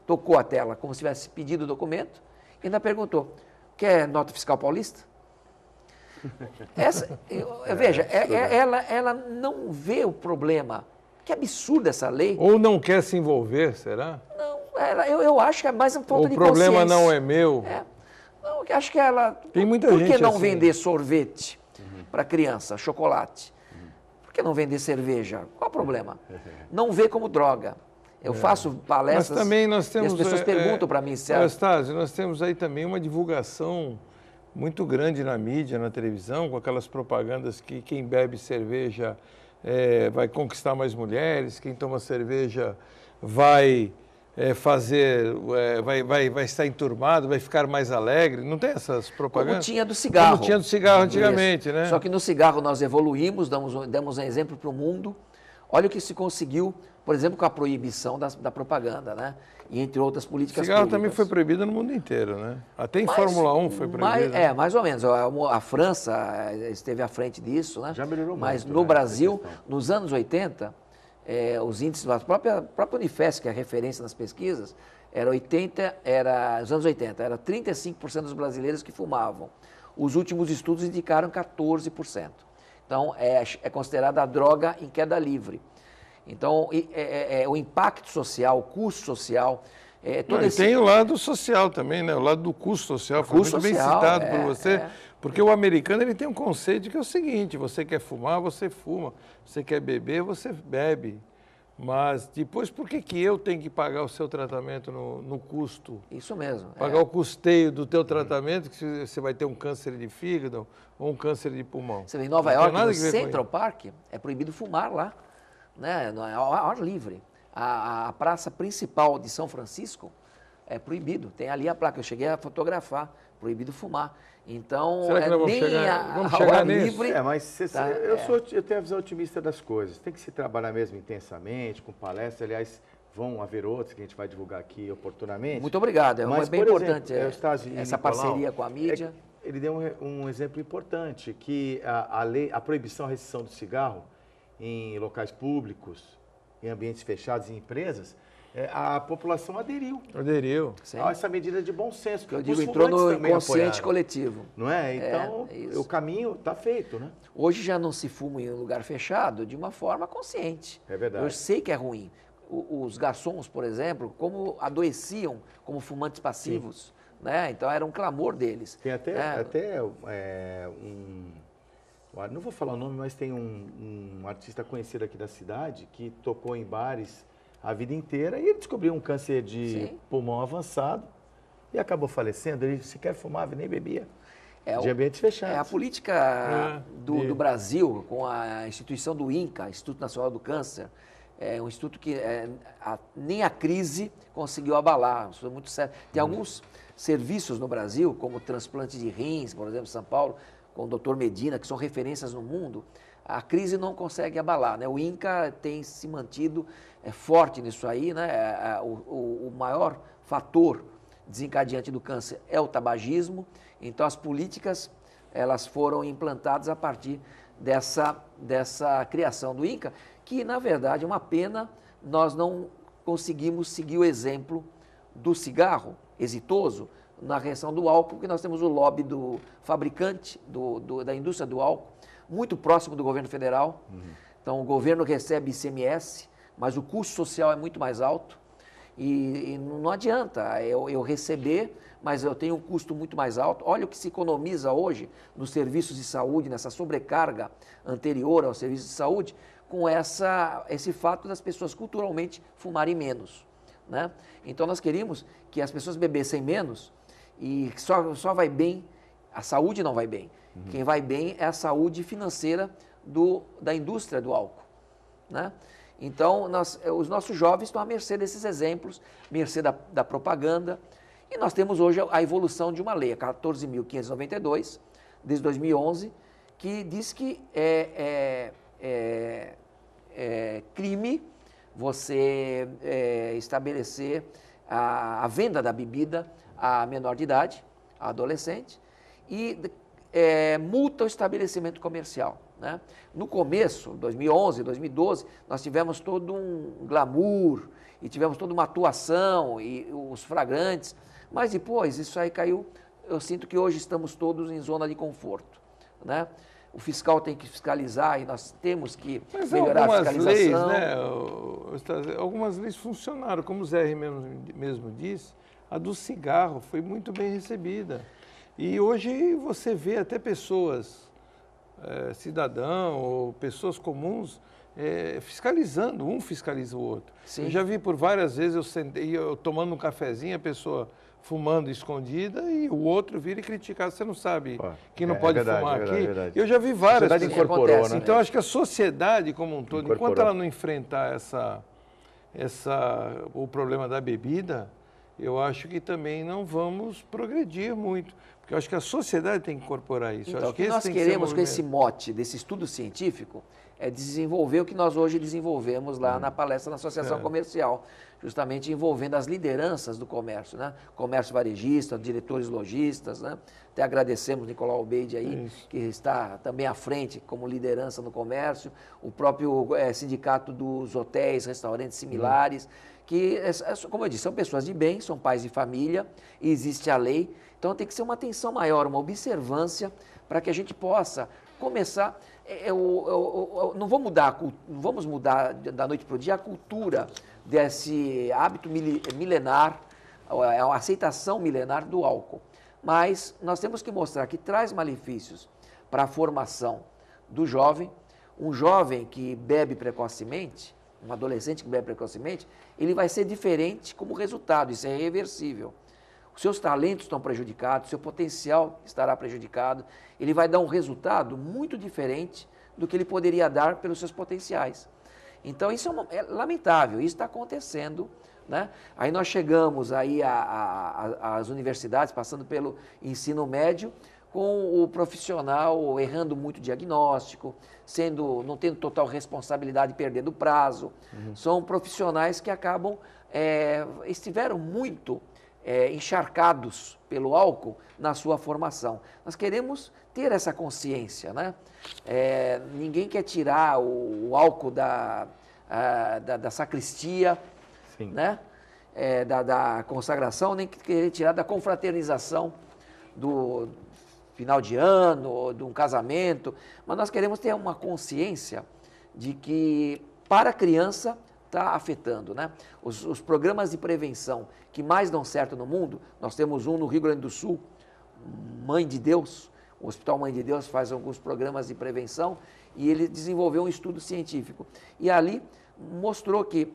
tocou a tela como se tivesse pedido o documento e ainda perguntou, quer nota fiscal paulista? Veja, ela não vê o problema. Que absurda essa lei. Ou não quer se envolver, será? Não, eu acho que é mais uma falta de consciência. O problema não é meu. Não, eu acho que ela... Tem muita Por gente que não assim. vender sorvete para criança, chocolate? Por que não vender cerveja? Qual o problema? Não vê como droga. Eu faço palestras. Mas também nós temos, e as pessoas perguntam para mim se Anastácio, nós temos aí também uma divulgação muito grande na mídia, na televisão, com aquelas propagandas que quem bebe cerveja vai conquistar mais mulheres, quem toma cerveja vai vai estar enturmado, vai ficar mais alegre. Não tem essas propagandas? Como tinha do cigarro. Como tinha do cigarro antigamente, né? Só que no cigarro nós evoluímos, demos um exemplo para o mundo. Olha o que se conseguiu, por exemplo, com a proibição da propaganda, né? E entre outras políticas públicas. O cigarro públicas. também foi proibido no mundo inteiro, né? Até em Fórmula 1 foi proibido. Mais ou menos. A França esteve à frente disso, né? Já melhorou muito. Mas no Brasil, nos anos 80, os índices, a própria Unifesp, que é a referência nas pesquisas, nos anos 80, era 35% dos brasileiros que fumavam. Os últimos estudos indicaram 14%. Então, é considerada a droga em queda livre. Então, o impacto social, o custo social... Tem o lado social também, né? O lado do custo social. Foi muito bem citado por você. Porque o americano ele tem um conceito que é o seguinte, você quer fumar, você fuma. Você quer beber, você bebe. Mas depois, por que eu tenho que pagar o seu tratamento no custo? Isso mesmo. Pagar o custeio do teu tratamento, que você vai ter um câncer de fígado ou um câncer de pulmão. Você vê em Nova York, no Central Park, é proibido fumar lá, né? Ao ar livre. A praça principal de São Francisco é proibido. Tem ali a placa, eu cheguei a fotografar, proibido fumar. Então, será que nós vamos chegar nisso? Livre. Mas eu tenho a visão otimista das coisas. Tem que se trabalhar mesmo intensamente, com palestras. Aliás, vão haver outros que a gente vai divulgar aqui oportunamente. Muito obrigado. Mas, bem importante essa parceria com a mídia. Ele deu um exemplo importante, que a proibição, a restrição do cigarro em locais públicos, em ambientes fechados, em empresas, a população aderiu. A essa medida de bom senso. Que eu digo, entrou no inconsciente coletivo. Não é? Então, o caminho está feito, né? Hoje já não se fuma em um lugar fechado de uma forma consciente. É verdade. Eu sei que é ruim. Os garçons, por exemplo, como adoeciam como fumantes passivos, né? Então era um clamor deles. Tem até não vou falar o nome, mas tem um artista conhecido aqui da cidade que tocou em bares a vida inteira e ele descobriu um câncer de pulmão avançado e acabou falecendo. Ele sequer fumava nem bebia. De ambientes fechados. A política do Brasil, com a instituição do INCA, Instituto Nacional do Câncer, É um instituto que nem a crise conseguiu abalar. Isso é muito sério. Tem alguns serviços no Brasil, como transplante de rins, por exemplo, em São Paulo, com o Dr. Medina, que são referências no mundo. A crise não consegue abalar, né? O INCA tem se mantido forte nisso aí, né? O maior fator desencadeante do câncer é o tabagismo. Então, as políticas elas foram implantadas a partir dessa criação do INCA, que, na verdade, é uma pena nós não conseguimos seguir o exemplo do cigarro exitoso na reação do álcool, porque nós temos o lobby do fabricante, da indústria do álcool, muito próximo do governo federal. Então, o governo recebe ICMS, mas o custo social é muito mais alto. E não adianta eu receber, mas eu tenho um custo muito mais alto. Olha o que se economiza hoje nos serviços de saúde, nessa sobrecarga anterior ao serviço de saúde, com esse fato das pessoas culturalmente fumarem menos, né? Então, nós queríamos que as pessoas bebessem menos e só vai bem, a saúde não vai bem. Quem vai bem é a saúde financeira da indústria do álcool, né? Então, os nossos jovens estão à mercê desses exemplos, mercê da propaganda, e nós temos hoje a evolução de uma lei, a 14.592, desde 2011, que diz que é crime você estabelecer a venda da bebida a menor de idade, a adolescente, e multa o estabelecimento comercial, né? No começo, 2011, 2012, nós tivemos todo um glamour e tivemos toda uma atuação e os flagrantes, mas depois isso aí caiu. Eu sinto que hoje estamos todos em zona de conforto, né? O fiscal tem que fiscalizar e nós temos que melhorar a fiscalização. Leis, né, algumas leis funcionaram, como o Zé mesmo disse, a do cigarro foi muito bem recebida. E hoje você vê até pessoas, cidadão ou pessoas comuns, fiscalizando, um fiscaliza o outro. Sim. Eu já vi por várias vezes, eu tomando um cafezinho, a pessoa fumando escondida e o outro vira e criticar. Você não sabe que não pode fumar aqui. Verdade. Eu já vi várias. A sociedade incorporou, né? Então, acho que a sociedade como um todo, enquanto ela não enfrentar o problema da bebida, eu acho que também não vamos progredir muito. Porque eu acho que a sociedade tem que incorporar isso. Então, acho o que nós queremos com esse mote desse estudo científico é desenvolver o que nós hoje desenvolvemos lá na palestra na Associação Comercial, justamente envolvendo as lideranças do comércio, né? Comércio varejista, diretores lojistas, né? Até agradecemos Nicolau Obeide aí, que está também à frente como liderança no comércio, o próprio sindicato dos hotéis, restaurantes similares, que, como eu disse, são pessoas de bem, são pais de família, e existe a lei, então tem que ser uma atenção maior, uma observância, para que a gente possa começar. Não vamos mudar da noite para o dia a cultura desse hábito milenar, a aceitação milenar do álcool. Mas nós temos que mostrar que traz malefícios para a formação do jovem. Um jovem que bebe precocemente, um adolescente que bebe precocemente, ele vai ser diferente como resultado, isso é irreversível. Os seus talentos estão prejudicados, seu potencial estará prejudicado, ele vai dar um resultado muito diferente do que ele poderia dar pelos seus potenciais. Então, isso é lamentável, isso está acontecendo, né? Aí nós chegamos aí às universidades, passando pelo ensino médio, com o profissional errando muito diagnóstico, não tendo total responsabilidade e perdendo prazo. São profissionais que estiveram muito encharcados pelo álcool na sua formação. Nós queremos ter essa consciência, né? Ninguém quer tirar o álcool da sacristia, né? Da consagração, nem querer tirar da confraternização do final de ano, ou de um casamento, mas nós queremos ter uma consciência de que para a criança está afetando, né? Os programas de prevenção que mais dão certo no mundo, nós temos um no Rio Grande do Sul, Mãe de Deus, o Hospital Mãe de Deus faz alguns programas de prevenção e ele desenvolveu um estudo científico. E ali mostrou que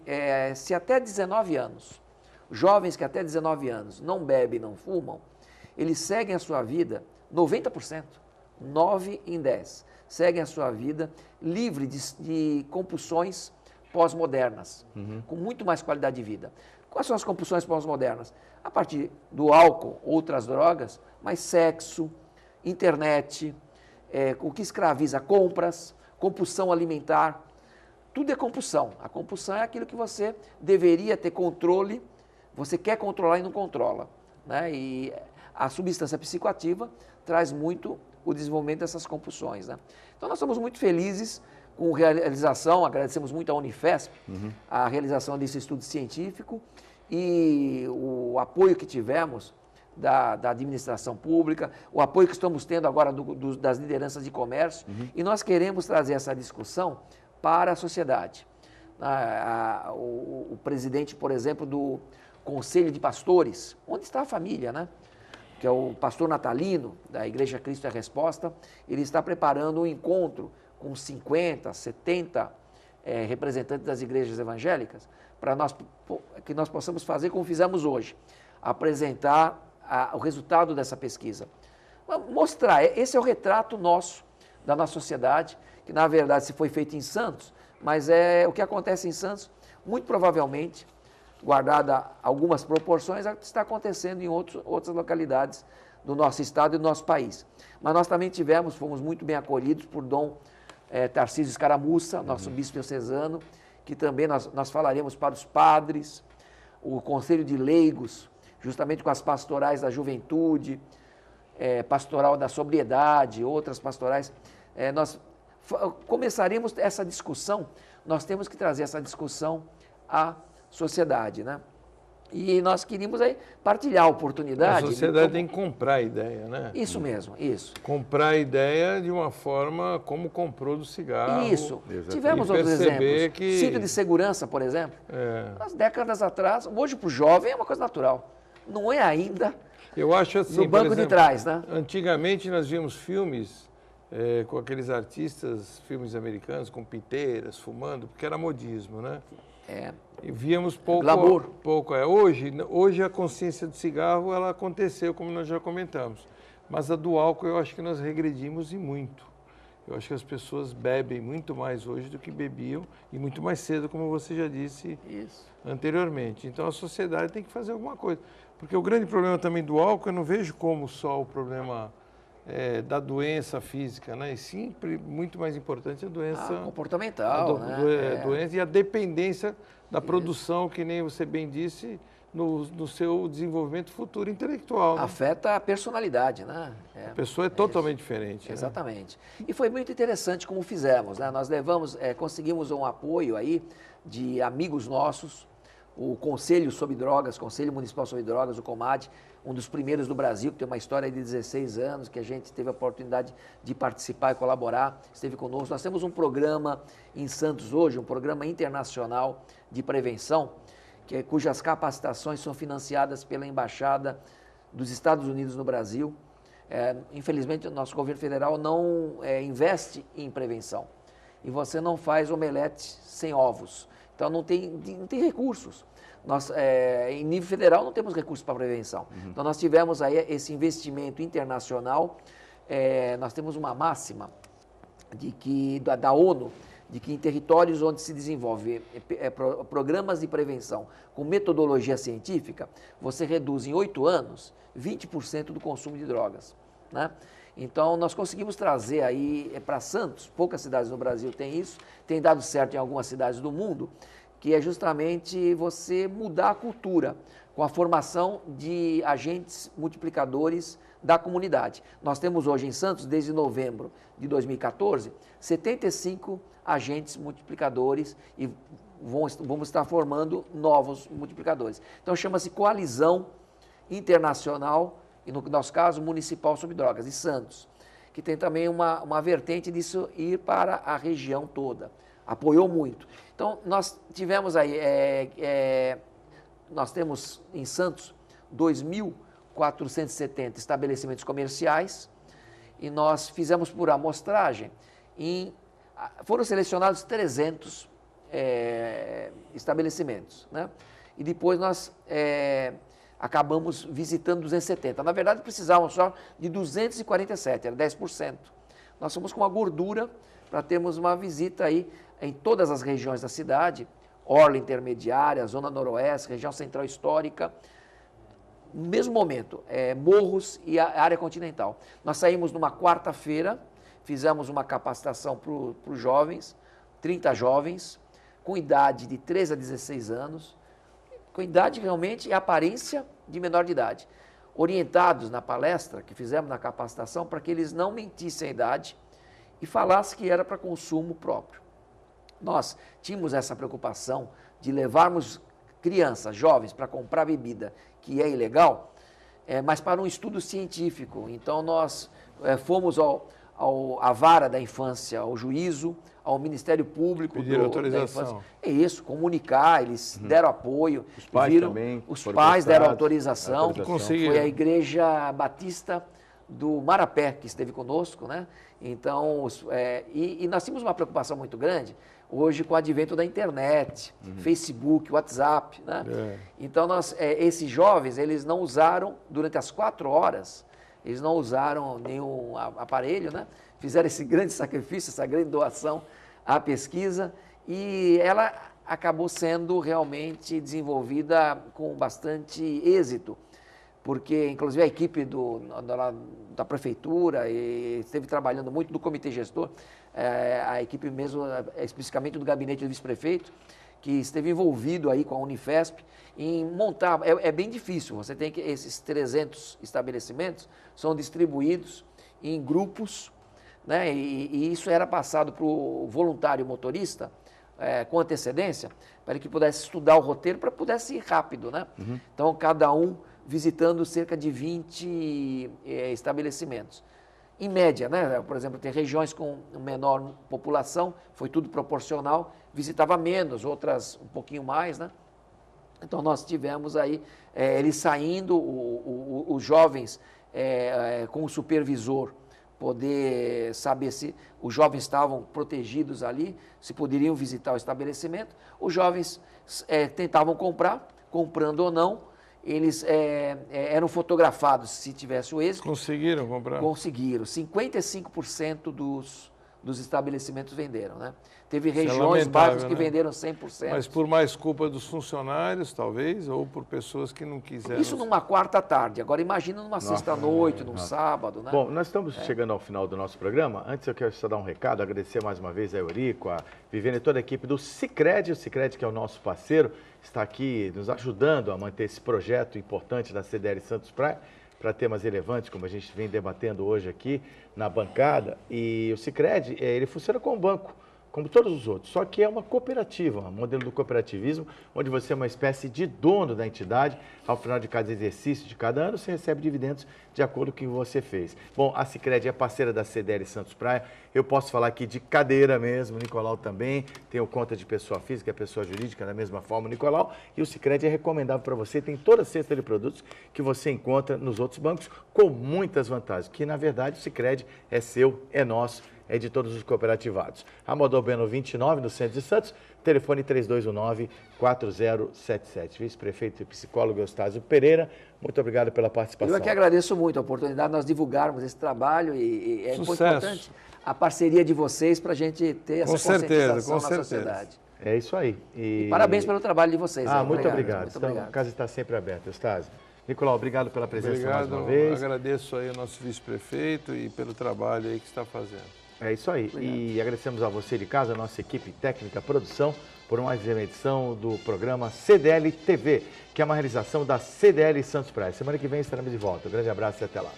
se até 19 anos, jovens que até 19 anos não bebem, não fumam, eles seguem a sua vida, 90%, 9 em 10, seguem a sua vida livre de compulsões pós-modernas, com muito mais qualidade de vida. Quais são as compulsões pós-modernas? A partir do álcool, outras drogas, mas sexo, internet, o que escraviza, compras, compulsão alimentar, tudo é compulsão. A compulsão é aquilo que você deveria ter controle, você quer controlar e não controla, né? E a substância psicoativa traz muito o desenvolvimento dessas compulsões, né? Então nós estamos muito felizes com a realização, agradecemos muito à Unifesp, a realização desse estudo científico e o apoio que tivemos da administração pública, o apoio que estamos tendo agora das lideranças de comércio, e nós queremos trazer essa discussão para a sociedade. O presidente, por exemplo, do Conselho de Pastores, onde está a família, né? Que é o pastor Natalino, da Igreja Cristo é a Resposta, ele está preparando um encontro com 50, 70 representantes das igrejas evangélicas, para que nós possamos fazer como fizemos hoje, apresentar o resultado dessa pesquisa. Mostrar, esse é o retrato nosso, da nossa sociedade, que na verdade se foi feito em Santos, mas o que acontece em Santos, muito provavelmente, guardada algumas proporções, está acontecendo em outras localidades do nosso estado e do nosso país. Mas nós também fomos muito bem acolhidos por Dom Tarcísio Escaramuça, nosso bispo diocesano, que também nós falaremos para os padres, o Conselho de Leigos, justamente com as pastorais da juventude, pastoral da sobriedade, outras pastorais. Nós começaremos essa discussão, nós temos que trazer essa discussão à sociedade, né? E nós queríamos aí partilhar a oportunidade. A sociedade tem que comprar a ideia, né? Isso mesmo, isso. Comprar a ideia de uma forma como comprou do cigarro. Isso. Exatamente. Tivemos outros exemplos. Que... Cinto de segurança, por exemplo. Umas décadas atrás, hoje para o jovem é uma coisa natural. Não é ainda eu acho assim, no banco de trás, né? Antigamente nós víamos filmes com aqueles artistas, filmes americanos, com piteiras, fumando, porque era modismo, né? E víamos pouco... Glamour. Hoje a consciência do cigarro, ela aconteceu, como nós já comentamos. Mas a do álcool, eu acho que nós regredimos e muito. Eu acho que as pessoas bebem muito mais hoje do que bebiam e muito mais cedo, como você já disse anteriormente. Então a sociedade tem que fazer alguma coisa. Porque o grande problema também do álcool, eu não vejo como só o problema da doença física, né? E sim, muito mais importante a doença comportamental, né? Doença e a dependência da produção, que nem você bem disse, no seu desenvolvimento futuro intelectual. Né? Afeta a personalidade, né? A pessoa é totalmente diferente. Exatamente. Né? E foi muito interessante como fizemos, né? Nós conseguimos um apoio aí de amigos nossos, o Conselho sobre Drogas, Conselho Municipal sobre Drogas, o COMAD, um dos primeiros do Brasil, que tem uma história de 16 anos, que a gente teve a oportunidade de participar e colaborar, esteve conosco. Nós temos um programa em Santos hoje, um programa internacional de prevenção, cujas capacitações são financiadas pela Embaixada dos Estados Unidos no Brasil. Infelizmente, o nosso governo federal não investe em prevenção. E você não faz omelete sem ovos. Então, não tem recursos. Nós, em nível federal, não temos recursos para prevenção. Então, nós tivemos aí esse investimento internacional. Nós temos uma máxima da ONU, de que em territórios onde se desenvolve programas de prevenção com metodologia científica, você reduz em 8 anos 20% do consumo de drogas, né? Então, nós conseguimos trazer aí para Santos, poucas cidades no Brasil têm isso, tem dado certo em algumas cidades do mundo, que é justamente você mudar a cultura com a formação de agentes multiplicadores da comunidade. Nós temos hoje em Santos, desde novembro de 2014, 75 agentes multiplicadores e vamos estar formando novos multiplicadores. Então, chama-se Coalizão Internacional, e no nosso caso, Municipal sobre Drogas, de Santos, que tem também uma vertente disso ir para a região toda. Apoiou muito. Então, nós tivemos aí, nós temos em Santos 2.470 estabelecimentos comerciais e nós fizemos por amostragem, foram selecionados 300 estabelecimentos, né? E depois nós acabamos visitando 270. Na verdade, precisávamos só de 247, era 10%. Nós fomos com uma gordura para termos uma visita aí em todas as regiões da cidade, Orla Intermediária, Zona Noroeste, região central histórica, no mesmo momento, Morros e a área continental. Nós saímos numa quarta-feira, fizemos uma capacitação para os jovens, 30 jovens, com idade de 13 a 16 anos, com idade realmente e aparência de menor de idade, orientados na palestra que fizemos na capacitação para que eles não mentissem a idade e falassem que era para consumo próprio. Nós tínhamos essa preocupação de levarmos crianças, jovens, para comprar bebida que é ilegal, mas para um estudo científico. Então nós fomos à vara da infância, ao juízo, ao Ministério Público. Pedir autorização. É isso, comunicar, eles deram apoio. Os pais também. Os pais deram autorização. Conseguiram. Foi a Igreja Batista do Marapé que esteve conosco, né? Então, e nós tínhamos uma preocupação muito grande hoje com o advento da internet, Facebook, WhatsApp, né? Então, esses jovens, eles não usaram, durante as 4 horas, eles não usaram nenhum aparelho, né? Fizeram esse grande sacrifício, essa grande doação à pesquisa e ela acabou sendo realmente desenvolvida com bastante êxito, porque inclusive a equipe da prefeitura esteve trabalhando muito do comitê gestor, a equipe mesmo, especificamente do gabinete do vice-prefeito, que esteve envolvido aí com a Unifesp em montar, é bem difícil, você tem que, esses 300 estabelecimentos são distribuídos em grupos, né, e isso era passado para o voluntário motorista com antecedência, para que pudesse estudar o roteiro, para que pudesse ir rápido, né? Então, cada um visitando cerca de 20 estabelecimentos. Em média, né? Por exemplo, tem regiões com menor população, foi tudo proporcional, visitava menos, outras um pouquinho mais, né? Então, nós tivemos aí, eles saindo, os jovens com o supervisor, poder saber se os jovens estavam protegidos ali, se poderiam visitar o estabelecimento. Os jovens tentavam comprar, comprando ou não, eles eram fotografados se tivesse o êxito. Conseguiram comprar? Conseguiram. 55% dos estabelecimentos venderam, né? Teve regiões, bairros que venderam 100%. Mas por mais culpa dos funcionários, talvez, ou por pessoas que não quiseram... Isso numa quarta tarde. Agora imagina numa sexta-noite, num sábado, né? Bom, nós estamos chegando ao final do nosso programa. Antes eu quero só dar um recado, agradecer mais uma vez a Eurico, a Viviane e toda a equipe do Sicredi. O Sicredi, que é o nosso parceiro, está aqui nos ajudando a manter esse projeto importante da CDL Santos Praia, para temas relevantes, como a gente vem debatendo hoje aqui na bancada. E o Sicredi, ele funciona como um banco, como todos os outros, só que é uma cooperativa, um modelo do cooperativismo, onde você é uma espécie de dono da entidade. Ao final de cada exercício de cada ano, você recebe dividendos de acordo com o que você fez. Bom, a Sicredi é parceira da CDL Santos Praia. Eu posso falar aqui de cadeira mesmo, o Nicolau também. Tenho conta de pessoa física e pessoa jurídica da mesma forma, o Nicolau. E o Sicredi é recomendável para você. Tem toda a cesta de produtos que você encontra nos outros bancos, com muitas vantagens. Que, na verdade, o Sicredi é seu, é nosso, é de todos os cooperativados. Amador Bueno 29, no centro de Santos, telefone 3219-4077. Vice-prefeito e psicólogo Eustáquio Pereira, muito obrigado pela participação. Eu aqui agradeço muito a oportunidade de nós divulgarmos esse trabalho e é muito Sucesso. importante a parceria de vocês para a gente ter essa conscientização na sociedade. É isso aí. E parabéns pelo trabalho de vocês. Muito obrigado. A casa está sempre aberta, Eustáquio. Nicolau, obrigado pela presença mais uma vez. Agradeço aí ao nosso vice-prefeito e pelo trabalho aí que está fazendo. É isso aí. Obrigado. E agradecemos a você de casa, a nossa equipe técnica, produção, por mais uma edição do programa CDL TV, que é uma realização da CDL Santos Praia. Semana que vem estaremos de volta. Um grande abraço e até lá.